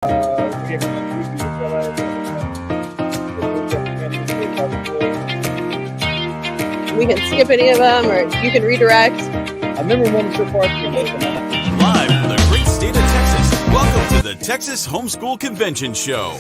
We can skip any of them, or you can redirect. I remember one so far. Live from the great state of Texas, welcome to the Texas HomeSchool Convention Show.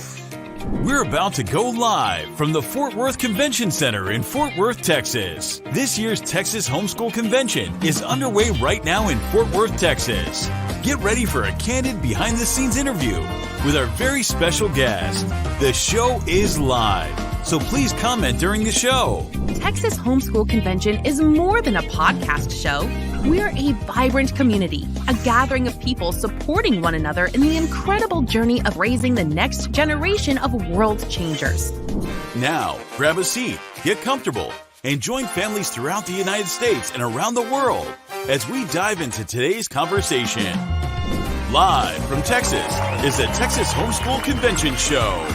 We're about to go live from the Fort Worth Convention Center in Fort Worth, Texas. This year's Texas HomeSchool Convention is underway right now in Fort Worth, Texas. Get ready for a candid behind-the-scenes interview with our very special guest. The show is live, so please comment during the show. Texas HomeSchool Convention is more than a podcast show. We're a vibrant community, a gathering of people supporting one another in the incredible journey of raising the next generation of world changers. Now, grab a seat, get comfortable, and join families throughout the United States and around the world as we dive into today's conversation. Live from Texas is the Texas HomeSchool Convention Show.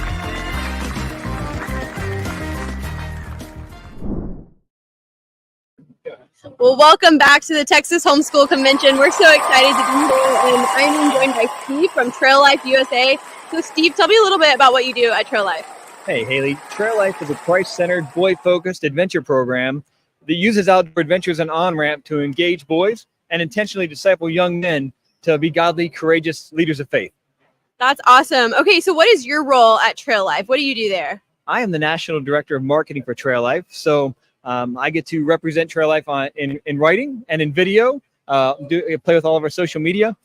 Well, welcome back to the Texas HomeSchool Convention. We're so excited to be here, and I'm joined by Steve from Trail Life USA. So, Steve, tell me a little bit about what you do at Trail Life. Hey, Haley. Trail Life is a Christ-centered, boy-focused adventure program that uses outdoor adventures and on-ramp to engage boys and intentionally disciple young men to be godly, courageous leaders of faith. That's awesome. Okay, so what is your role at Trail Life? What do you do there? I am the National Director of Marketing for Trail Life. So I get to represent Trail Life in writing and in video, play with all of our social media,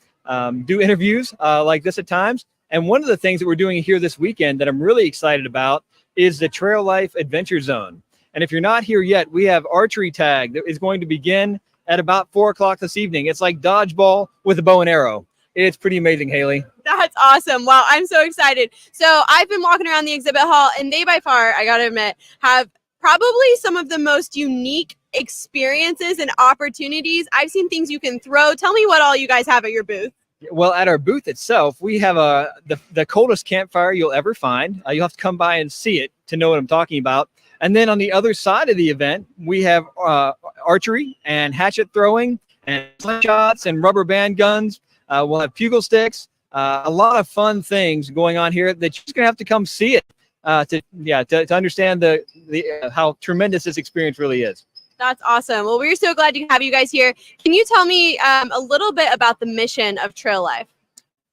do interviews like this at times. And one of the things that we're doing here this weekend that I'm really excited about is the Trail Life Adventure Zone. And if you're not here yet, we have archery tag that is going to begin at about 4 o'clock this evening. It's like dodgeball with a bow and arrow. It's pretty amazing, Haley. That's awesome. Wow, I'm so excited. So I've been walking around the exhibit hall, and they by far, I got to admit, have probably some of the most unique experiences and opportunities. I've seen things you can throw. Tell me what all you guys have at your booth. Well, at our booth itself, we have the coldest campfire you'll ever find. You'll have to come by and see it to know what I'm talking about. And then on the other side of the event, we have archery and hatchet throwing and slingshots and rubber band guns. We'll have pugil sticks. A lot of fun things going on here that you're just going to have to come see it to understand how tremendous this experience really is. That's awesome. Well, we're so glad to have you guys here. Can you tell me a little bit about the mission of Trail Life?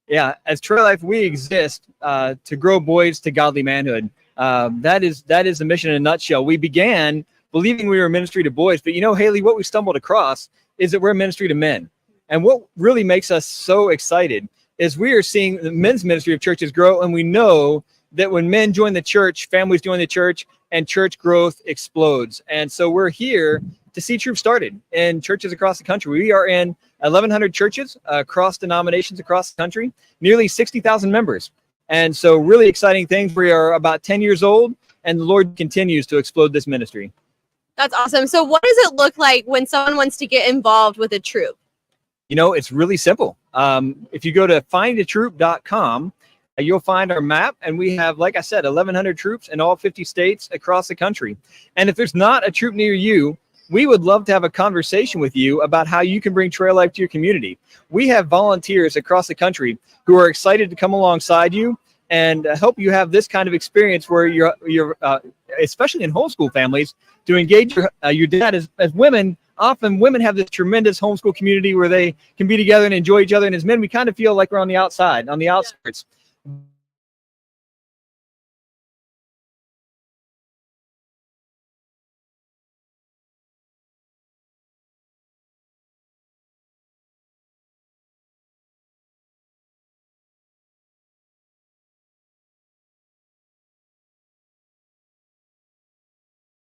Yeah, as Trail Life, we exist to grow boys to godly manhood. That is the mission in a nutshell. We began believing we were a ministry to boys, but Haley, what we stumbled across is that we're a ministry to men. And what really makes us so excited is we are seeing the men's ministry of churches grow, and we know that when men join the church, families join the church, and church growth explodes. And so we're here to see troops started in churches across the country. We are in 1,100 churches across denominations across the country, nearly 60,000 members. And so really exciting things. We are about 10 years old, and the Lord continues to explode this ministry. That's awesome. So what does it look like when someone wants to get involved with a troop? It's really simple. If you go to findatroop.com, you'll find our map, and we have, like I said, 1,100 troops in all 50 states across the country. And if there's not a troop near you, we would love to have a conversation with you about how you can bring Trail Life to your community. We have volunteers across the country who are excited to come alongside you and help you have this kind of experience where you're especially in homeschool families, to engage your dad as women. Often women have this tremendous homeschool community where they can be together and enjoy each other. And as men, we kind of feel like we're on the outside, on the outskirts.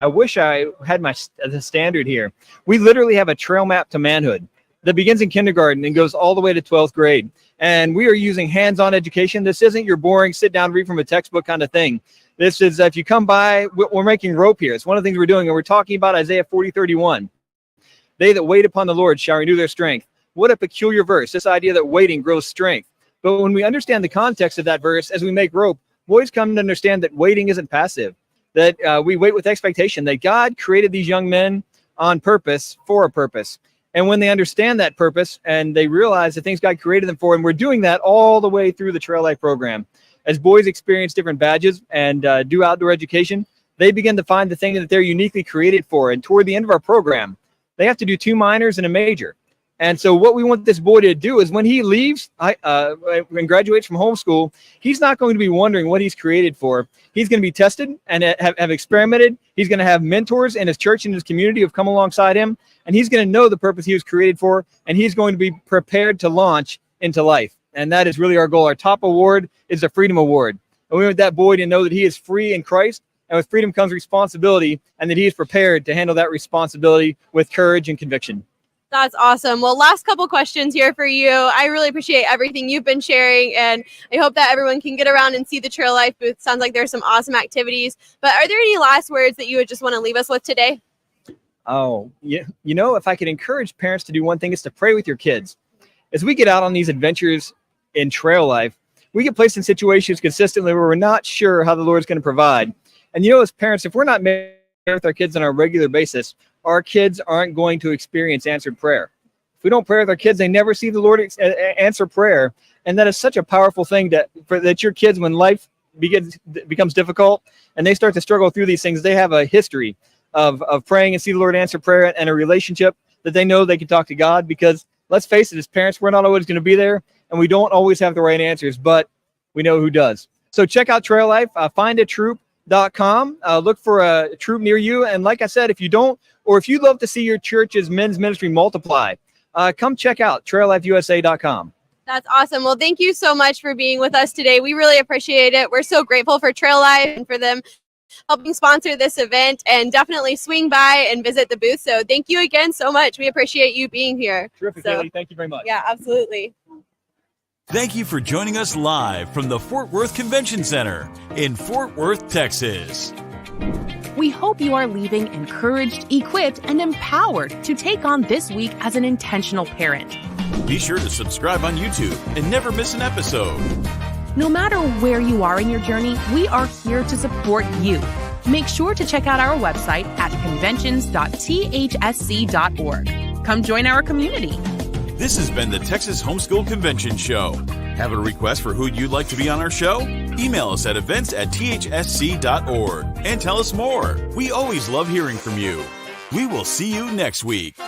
I wish I had the standard here. We literally have a trail map to manhood that begins in kindergarten and goes all the way to 12th grade. And we are using hands-on education. This isn't your boring sit down, read from a textbook kind of thing. This is, if you come by, we're making rope here. It's one of the things we're doing. And we're talking about Isaiah 40:31. They that wait upon the Lord shall renew their strength. What a peculiar verse. This idea that waiting grows strength. But when we understand the context of that verse, as we make rope, boys come to understand that waiting isn't passive. That we wait with expectation, that God created these young men on purpose, for a purpose. And when they understand that purpose and they realize the things God created them for, and we're doing that all the way through the Trail Life program. As boys experience different badges and do outdoor education, they begin to find the thing that they're uniquely created for. And toward the end of our program, they have to do 2 minors and a major. And so what we want this boy to do is when he leaves and graduates from homeschool, he's not going to be wondering what he's created for. He's going to be tested and have experimented. He's going to have mentors in his church and his community who have come alongside him. And he's going to know the purpose he was created for. And he's going to be prepared to launch into life. And that is really our goal. Our top award is the Freedom Award. And we want that boy to know that he is free in Christ. And with freedom comes responsibility, and that he is prepared to handle that responsibility with courage and conviction. That's awesome. Well, last couple questions here for you. I really appreciate everything you've been sharing, and I hope that everyone can get around and see the Trail Life booth. Sounds like there's some awesome activities. But are there any last words that you would just want to leave us with today? Oh, yeah. You know, if I could encourage parents to do one thing, it's to pray with your kids. As we get out on these adventures in Trail Life, we get placed in situations consistently where we're not sure how the Lord's going to provide. And you know, as parents, if we're not married with our kids on a regular basis, our kids aren't going to experience answered prayer. If we don't pray with our kids, they never see the Lord answer prayer. And that is such a powerful thing that your kids, when life becomes difficult and they start to struggle through these things, they have a history of praying and see the Lord answer prayer, and a relationship that they know they can talk to God. Because let's face it, as parents, we're not always going to be there, and we don't always have the right answers, but we know who does. So check out Trail Life, findatroop.com. Look for a troop near you. And like I said, if you don't, or if you'd love to see your church's men's ministry multiply, come check out traillifeusa.com. That's awesome. Well, thank you so much for being with us today. We really appreciate it. We're so grateful for Trail Life and for them helping sponsor this event, and definitely swing by and visit the booth. So thank you again so much. We appreciate you being here. Terrific, Haley. Thank you very much. Yeah, absolutely. Thank you for joining us live from the Fort Worth Convention Center in Fort Worth, Texas. We hope you are leaving encouraged, equipped, and empowered to take on this week as an intentional parent. Be sure to subscribe on YouTube and never miss an episode. No matter where you are in your journey, we are here to support you. Make sure to check out our website at conventions.thsc.org. Come join our community. This has been the Texas Homeschool Convention Show. Have a request for who you'd like to be on our show? Email us at events@thsc.org and tell us more. We always love hearing from you. We will see you next week.